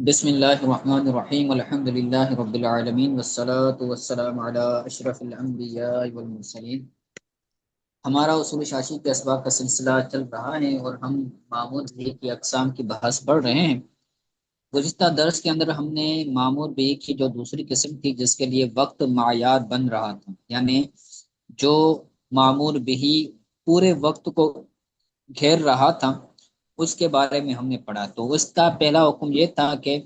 بسم اللہ الرحمن الرحیم الحمد للہ رب العالمین والصلاة والسلام علی اشرف الانبیاء والمرسلین۔ ہمارا اصول شاشی کے اسباب کا سلسلہ چل رہا ہے اور ہم معمول بھی کی اقسام کی بحث پڑھ رہے ہیں۔ گزشتہ درس کے اندر ہم نے معمول بھی کی جو دوسری قسم تھی جس کے لیے وقت معیار بن رہا تھا، یعنی جو معمول بھی پورے وقت کو گھیر رہا تھا، اس کے بارے میں ہم نے پڑھا۔ تو اس کا پہلا حکم یہ تھا کہ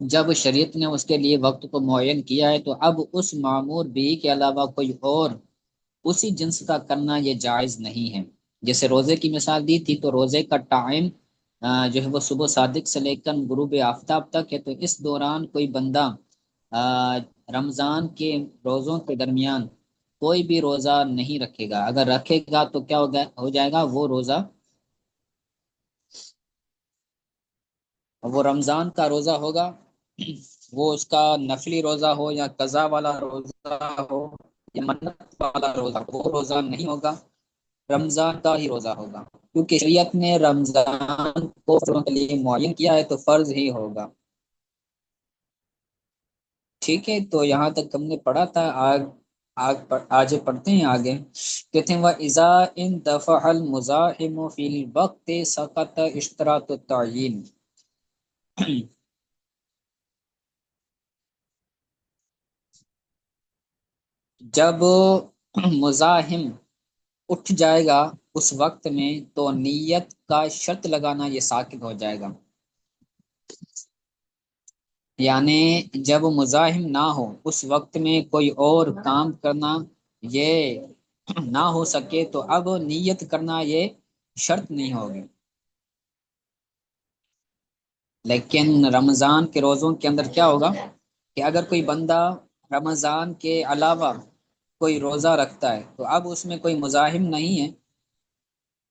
جب شریعت نے اس کے لیے وقت کو معین کیا ہے تو اب اس معمور بھی کے علاوہ کوئی اور اسی جنس کا کرنا یہ جائز نہیں ہے۔ جیسے روزے کی مثال دی تھی، تو روزے کا ٹائم جو ہے وہ صبح صادق سے لے کر غروب آفتاب تک ہے، تو اس دوران کوئی بندہ رمضان کے روزوں کے درمیان کوئی بھی روزہ نہیں رکھے گا۔ اگر رکھے گا تو کیا ہو جائے گا، وہ روزہ وہ رمضان کا روزہ ہوگا، وہ اس کا نفلی روزہ ہو یا قضا والا روزہ ہو یا منت والا روزہ ہو، وہ روزہ نہیں ہوگا، رمضان کا ہی روزہ ہوگا، کیونکہ شریعت نے رمضان کو فرضوں کے لیے معین کیا ہے تو فرض ہی ہوگا۔ ٹھیک ہے، تو یہاں تک ہم نے پڑھا تھا۔ آج پڑھتے ہیں آگے۔ کہتے ہیں وَإِذَا اندفع الْمُزَاحِمُ فِي الْوَقْتِ سَقَطَ اشْتِرَاطُ التَّعْیِین۔ جب مزاحم اٹھ جائے گا اس وقت میں تو نیت کا شرط لگانا یہ ساقط ہو جائے گا، یعنی جب مزاحم نہ ہو اس وقت میں کوئی اور کام کرنا یہ نہ ہو سکے تو اب نیت کرنا یہ شرط نہیں ہوگی۔ لیکن رمضان کے روزوں کے اندر کیا ہوگا کہ اگر کوئی بندہ رمضان کے علاوہ کوئی روزہ رکھتا ہے تو اب اس میں کوئی مزاحم نہیں ہے،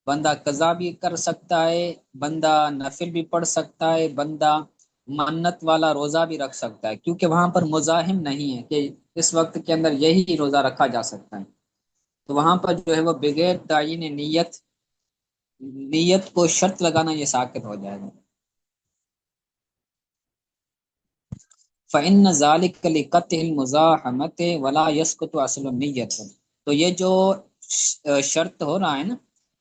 بندہ قضا بھی کر سکتا ہے، بندہ نفل بھی پڑھ سکتا ہے، بندہ منت والا روزہ بھی رکھ سکتا ہے، کیونکہ وہاں پر مزاحم نہیں ہے کہ اس وقت کے اندر یہی روزہ رکھا جا سکتا ہے۔ تو وہاں پر جو ہے وہ بغیر تعین نیت کو شرط لگانا یہ ساقط ہو جائے گا۔ فَإِنَّ ذَلِكَ لِقَطْعِ الْمُزَاحَمَةِ وَلَا يَسْقُطُ أَصْلُ النِّيَّةِ۔ تو یہ جو شرط ہو رہا ہے نا،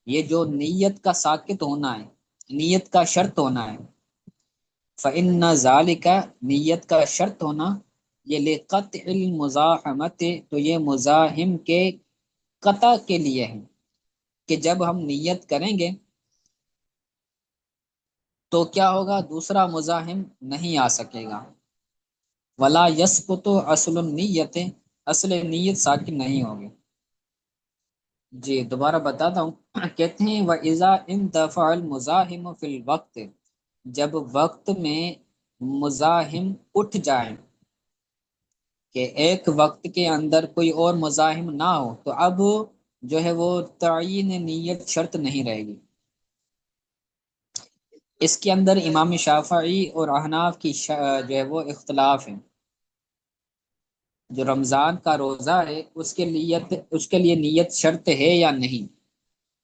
یہ جو نیت کا ساقط ہونا ہے، نیت کا شرط ہونا ہے، فَإِنَّ ذَلِكَ نیت کا شرط ہونا، یہ لِقَطْعِ الْمُزَاحَمَةِ تو یہ مزاحم کے قطع کے لیے ہے کہ جب ہم نیت کریں گے تو کیا ہوگا، دوسرا مزاحم نہیں آ سکے گا۔ ولا یسقط اصل النیت، اصل نیت ساقط نہیں ہوگی۔ جی دوبارہ بتاتا ہوں۔ کہتے ہیں وَإِذَا اندفع الْمُزَاحِمُ فِي الْوَقْتِ، جب وقت میں مزاحم اٹھ جائیں کہ ایک وقت کے اندر کوئی اور مزاحم نہ ہو تو اب جو ہے وہ تعین نیت شرط نہیں رہے گی۔ اس کے اندر امام شافعی اور احناف کی جو ہے وہ اختلاف ہے۔ جو رمضان کا روزہ ہے اس کے لیے نیت شرط ہے یا نہیں؟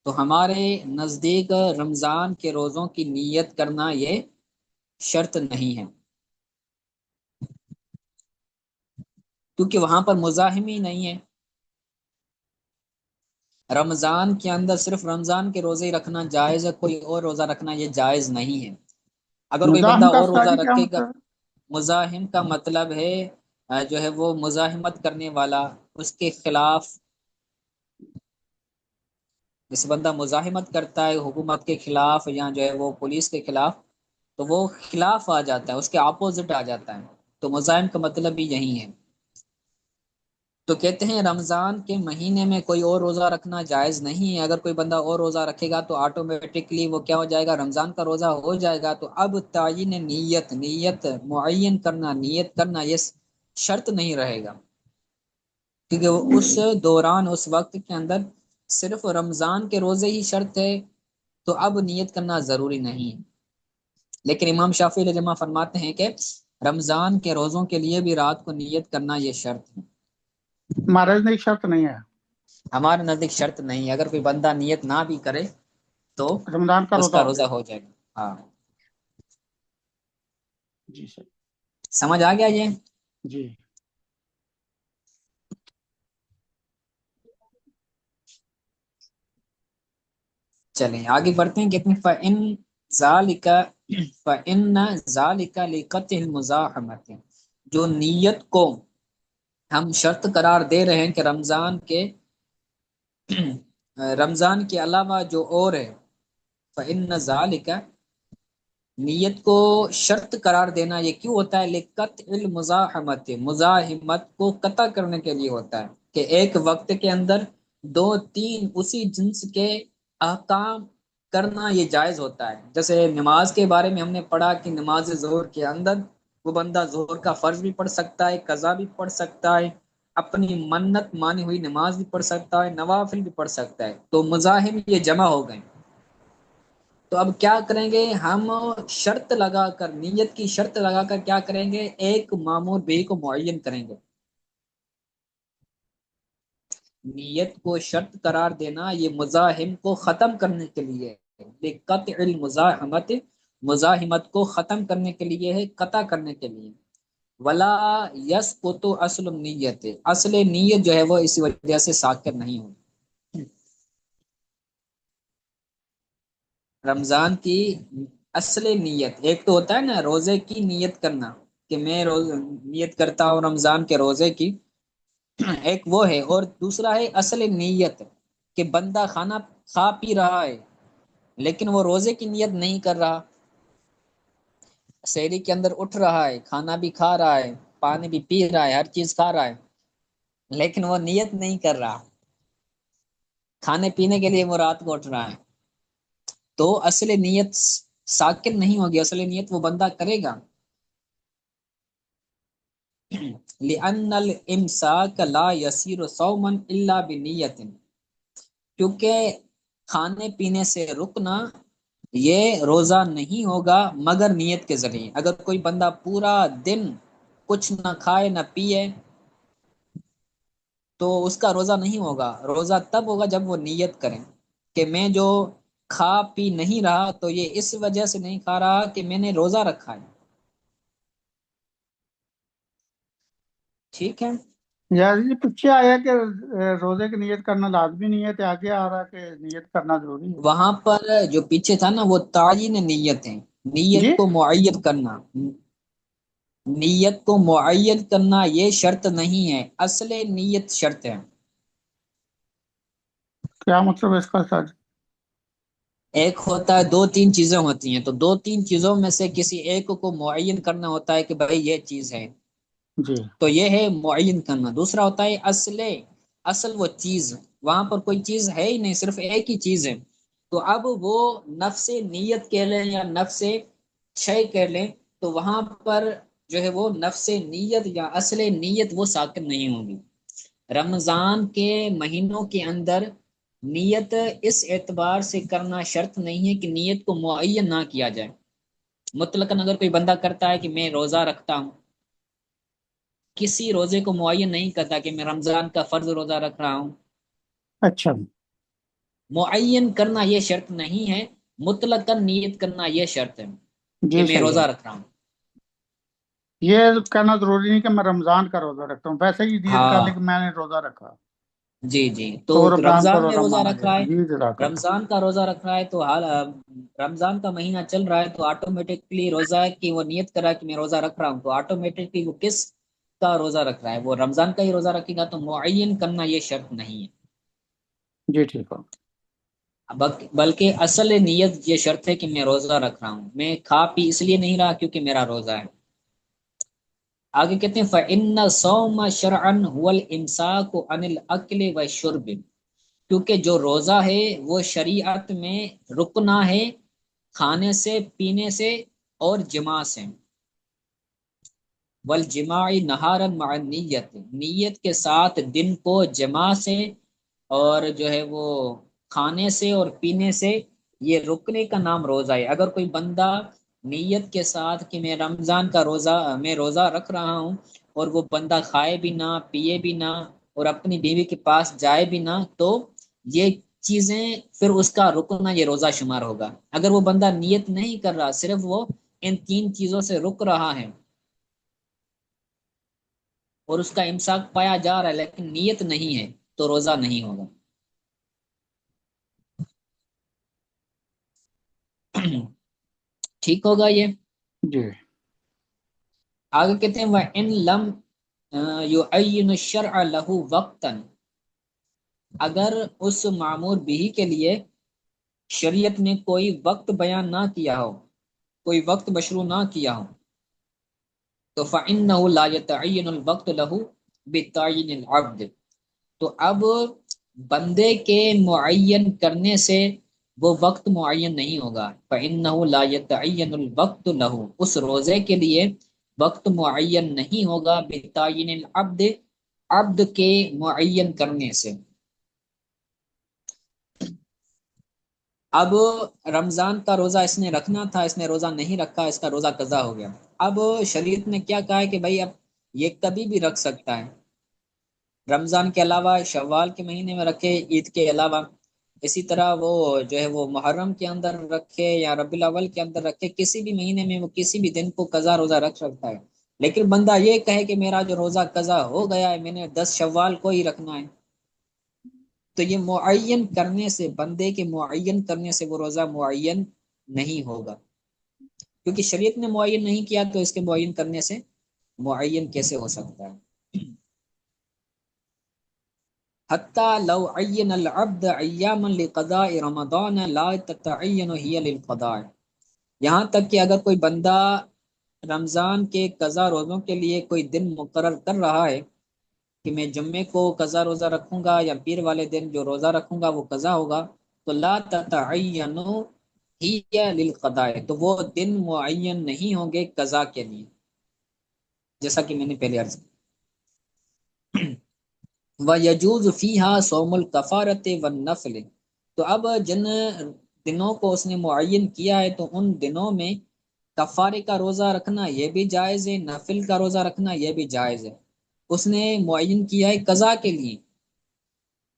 تو ہمارے نزدیک رمضان کے روزوں کی نیت کرنا یہ شرط نہیں ہے، کیونکہ وہاں پر مزاحم ہی نہیں ہے۔ رمضان کے اندر صرف رمضان کے روزے ہی رکھنا جائز ہے، کوئی اور روزہ رکھنا یہ جائز نہیں ہے۔ اگر کوئی بندہ مزاحم کا اور روزہ استاد جی کیا رکھے گا، مطلب ہے؟ مزاحم کا مطلب ہے جو ہے وہ مزاحمت کرنے والا، اس کے خلاف، جس بندہ مزاحمت کرتا ہے حکومت کے خلاف یا جو ہے وہ پولیس کے خلاف، تو وہ خلاف آ جاتا ہے، اس کے اپوزٹ آ جاتا ہے، تو مزاحم کا مطلب بھی یہی ہے۔ تو کہتے ہیں رمضان کے مہینے میں کوئی اور روزہ رکھنا جائز نہیں ہے۔ اگر کوئی بندہ اور روزہ رکھے گا تو آٹومیٹکلی وہ کیا ہو جائے گا، رمضان کا روزہ ہو جائے گا۔ تو اب تعین نیت معین کرنا، نیت کرنا یہ شرط نہیں رہے گا، کیونکہ وہ اس دوران اس وقت کے اندر صرف رمضان کے روزے ہی شرط ہے، تو اب نیت کرنا ضروری نہیں ہے۔ لیکن امام شافعی علیہ الرحمہ فرماتے ہیں کہ رمضان کے روزوں کے لیے بھی رات کو نیت کرنا یہ شرط ہے۔ ہمارے نزدیک شرط نہیں ہے، ہمارے نزدیک شرط نہیں ہے، اگر کوئی بندہ نیت نہ بھی کرے تو رمضان کا اس روزہ کا ہو روزہ گیا۔ ہو جائے گا۔ ہاں جی سر. سمجھ آ گیا یہ؟ جی. چلیں آگے بڑھتے ہیں. کتنے فَإِن ذَلِكَ فَإِنَّ ذَلِكَ لِقَطْعِ الْمُزَاحَمَةِ، جو نیت کو ہم شرط قرار دے رہے ہیں کہ رمضان کے علاوہ جو اور ہے، فَإِنَّ ذَلِكَ، نیت کو شرط قرار دینا یہ کیوں ہوتا ہے؟ لِقَطْعِ الْمُزَاحَمَةِ، مزاحمت کو قطع کرنے کے لیے ہوتا ہے، کہ ایک وقت کے اندر دو تین اسی جنس کے احکام کرنا یہ جائز ہوتا ہے. جیسے نماز کے بارے میں ہم نے پڑھا کہ نماز ظہر کے اندر وہ بندہ ظہر کا فرض بھی پڑھ سکتا ہے، قضا بھی پڑھ سکتا ہے، اپنی منت مانی ہوئی نماز بھی پڑھ سکتا ہے، نوافل بھی پڑھ سکتا ہے. تو مزاحم یہ جمع ہو گئے. تو اب کیا کریں گے ہم؟ شرط لگا کر، نیت کی شرط لگا کر کیا کریں گے؟ ایک مامور بھی کو معین کریں گے. نیت کو شرط قرار دینا یہ مزاحم کو ختم کرنے کے لیے ہے، قطع المزاحمت، مزاحمت کو ختم کرنے کے لیے ہے، قطع کرنے کے لیے. ولا یسقط اصل النیت، اصل نیت جو ہے وہ اس وجہ سے ساقط نہیں ہوگی. رمضان کی اصل نیت، ایک تو ہوتا ہے نا روزے کی نیت کرنا، کہ میں نیت کرتا ہوں رمضان کے روزے کی، ایک وہ ہے. اور دوسرا ہے اصل نیت، کہ بندہ کھانا کھا پی رہا ہے لیکن وہ روزے کی نیت نہیں کر رہا. سحری کے اندر اٹھ رہا ہے، کھانا بھی کھا رہا ہے، پانی بھی پی رہا ہے، ہر چیز کھا رہا ہے، لیکن وہ نیت نہیں کر رہا، کھانے پینے کے لیے وہ رات کو اٹھ رہا ہے. تو اصل نیت ساکن نہیں ہوگی، اصل نیت وہ بندہ کرے گا. لأن الامساک لا یسیر صوما الا بنیت، کیونکہ کھانے پینے سے رکنا یہ روزہ نہیں ہوگا مگر نیت کے ذریعے. اگر کوئی بندہ پورا دن کچھ نہ کھائے نہ پیے تو اس کا روزہ نہیں ہوگا. روزہ تب ہوگا جب وہ نیت کریں کہ میں جو کھا پی نہیں رہا تو یہ اس وجہ سے نہیں کھا رہا کہ میں نے روزہ رکھا ہے. ٹھیک ہے. یار جی پیچھے آیا کہ روزے کی نیت کرنا لازمی نہیں ہے، تو آگے آ رہا کہ نیت کرنا ضروری ہے. وہاں پر جو پیچھے تھا نا وہ تعین نیت ہے، نیت جی. کو معین کرنا. نیت کو معین کرنا یہ شرط نہیں ہے، اصل نیت شرط ہے. کیا مطلب ہے اس کا سر؟ ایک ہوتا ہے دو تین چیزیں ہوتی ہیں، تو دو تین چیزوں میں سے کسی ایک کو معین کرنا ہوتا ہے کہ بھائی یہ چیز ہے، جی. تو یہ ہے معین کرنا. دوسرا ہوتا ہے اصل وہ چیز، وہاں پر کوئی چیز ہے ہی نہیں، صرف ایک ہی چیز ہے. تو اب وہ نفس نیت کہہ لیں یا نفس شے کہہ لیں، تو وہاں پر جو ہے وہ نفس نیت یا اصل نیت وہ ساکن نہیں ہوگی. رمضان کے مہینوں کے اندر نیت اس اعتبار سے کرنا شرط نہیں ہے کہ نیت کو معین نہ کیا جائے. مطلقاً اگر کوئی بندہ کرتا ہے کہ میں روزہ رکھتا ہوں، کسی روزے کو معین نہیں کرتا کہ میں رمضان کا فرض روزہ رکھ رہا ہوں، اچھا. معین کرنا یہ شرط نہیں ہے، مطلقاً نیت کرنا یہ شرط ہے کہ جی میں صحیح روزہ ہے. رکھ رہا ہوں. یہ کہنا ضروری نہیں کہ میں رمضان کا روزہ رکھتا ہوں، ویسے ہی نیت کر لیں ہاں کہ میں نے روزہ رکھا جی جی. تو تو رمضان کو رمضان میں روزہ روزہ مانا رکھ جائے رہا گا. ہے، جی جزاک اللہ. رمضان کا روزہ رکھ رہا ہے تو رمضان کا مہینہ چل رہا ہے تو آٹومیٹکلی روزہ کی وہ نیت کرا کہ میں روزہ رکھ رہا ہوں، تو آٹومیٹکلی وہ کس کا روزہ رکھ رہا ہے؟ وہ رمضان کا ہی روزہ رکھے گا. تو معین کرنا یہ شرط نہیں ہے، جی ٹھیک ہے. بلکہ اصل نیت یہ شرط ہے کہ میں روزہ رکھ رہا ہوں، میں کھا پی اس لیے نہیں رہا کیونکہ میرا روزہ ہے. آگے کہتے ہیں فَإِنَّ الصَّوْمَ شَرْعًا هُوَ الْإِمْسَاكُ عَنِ الْأَكْلِ وَالشُّرْبِ، کیونکہ جو روزہ ہے وہ شریعت میں رکنا ہے کھانے سے، پینے سے اور جماع سے. والجماع نہارا مع نیت، نیت کے ساتھ دن کو جماع سے اور جو ہے وہ کھانے سے اور پینے سے، یہ رکنے کا نام روزہ ہے. اگر کوئی بندہ نیت کے ساتھ کہ میں روزہ رکھ رہا ہوں، اور وہ بندہ کھائے بھی نہ پیے بھی نہ اور اپنی بیوی کے پاس جائے بھی نہ، تو یہ چیزیں پھر اس کا رکنا یہ روزہ شمار ہوگا. اگر وہ بندہ نیت نہیں کر رہا، صرف وہ ان 3 چیزوں سے رک رہا ہے اور اس کا امساک پایا جا رہا ہے لیکن نیت نہیں ہے تو روزہ نہیں ہوگا۔ ٹھیک ہوگا یہ؟ جی آگے کہتے ہیں وَإِن لَمْ يُعَيِّنُ الشَّرْعَ لَهُ وَقْتًا، اگر اس معمور بھی کے لیے شریعت نے کوئی وقت بیان نہ کیا ہو، کوئی وقت مشروع نہ کیا ہو، تو فَإِنَّهُ لَا يَتَعَيَّنُ الْوَقْتُ لَهُ بِتَعْيِينِ الْعَبْدِ، تو اب بندے کے معین کرنے سے وہ وقت معین نہیں ہوگا۔ فَإِنَّهُ لَا يَتَعَيَّنُ الْوَقْتُ لَهُ، اس روزے کے لیے وقت معین نہیں ہوگا بِتَعْيِينِ الْعَبْدِ، عبد کے معین کرنے سے۔ اب رمضان کا روزہ اس نے رکھنا تھا، اس نے روزہ نہیں رکھا، اس کا روزہ قضا ہو گیا۔ اب شریعت نے کیا کہا ہے کہ بھائی اب یہ کبھی بھی رکھ سکتا ہے، رمضان کے علاوہ شوال کے مہینے میں رکھے، عید کے علاوہ، اسی طرح وہ جو ہے وہ محرم کے اندر رکھے یا ربیع الاول کے اندر رکھے، کسی بھی مہینے میں وہ کسی بھی دن کو قضا روزہ رکھ سکتا ہے۔ لیکن بندہ یہ کہے کہ میرا جو روزہ قضا ہو گیا ہے، میں نے 10 شوال کو ہی رکھنا ہے، تو یہ معین کرنے سے، بندے کے معین کرنے سے وہ روزہ معین نہیں ہوگا، کیونکہ شریعت نے معین نہیں کیا تو اس کے معین کرنے سے معین کیسے ہو سکتا ہے؟ حتیٰ لو عین العبد ایاما لقضاء رمضان لا تتعین ہی للقضاء، یہاں تک کہ اگر کوئی بندہ رمضان کے قضا روزوں کے لیے کوئی دن مقرر کر رہا ہے کہ میں جمعے کو قضا روزہ رکھوں گا یا پیر والے دن جو روزہ رکھوں گا وہ قضا ہوگا، تو لا تتعین ہی للقضاء، تو وہ دن معین نہیں ہوں گے قضا کے لیے، جیسا کہ میں نے پہلے عرض کیا۔ وَيَجُوزُ فِيهَا صَوْمُ الْكَفَارَةِ وَالنَّفْلِ، تو اب جن دنوں کو اس نے معین کیا ہے تو ان دنوں میں کفارے کا روزہ رکھنا یہ بھی جائز ہے، نفل کا روزہ رکھنا یہ بھی جائز ہے۔ اس نے معین کیا ہے قضا کے لیے،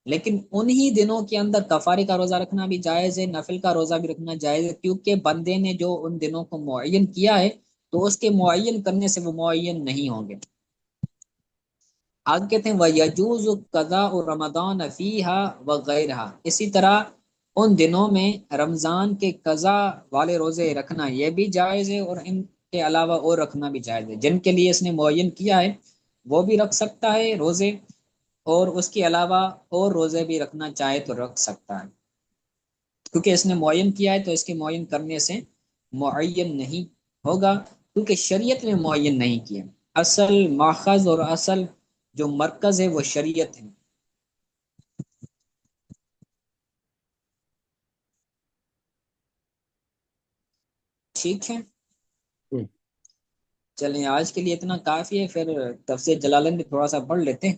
لیکن انہی دنوں کے اندر کفارے کا روزہ رکھنا بھی جائز ہے، نفل کا روزہ بھی رکھنا جائز ہے، کیونکہ بندے نے جو ان دنوں کو معین کیا ہے تو اس کے معین کرنے سے وہ معین نہیں ہوں گے۔ آگے کہتے ہیں وَيَجُوزُ قَضَاءُ رَمَضَانَ فِيهَا وَغَيْرِهَا، اسی طرح ان دنوں میں رمضان کے قضا والے روزے رکھنا یہ بھی جائز ہے اور ان کے علاوہ اور رکھنا بھی جائز ہے، جن کے لیے اس نے معین کیا ہے وہ بھی رکھ سکتا ہے روزے، اور اس کے علاوہ اور روزے بھی رکھنا چاہے تو رکھ سکتا ہے، کیونکہ اس نے معین کیا ہے تو اس کے معین کرنے سے معین نہیں ہوگا، کیونکہ شریعت نے معین نہیں کیا۔ اصل ماخذ اور اصل جو مرکز ہے وہ شریعت ہے۔ ٹھیک ہے، جی چلیں آج کے لیے اتنا کافی ہے، پھر تفسیر جلالین بھی تھوڑا سا پڑھ لیتے ہیں۔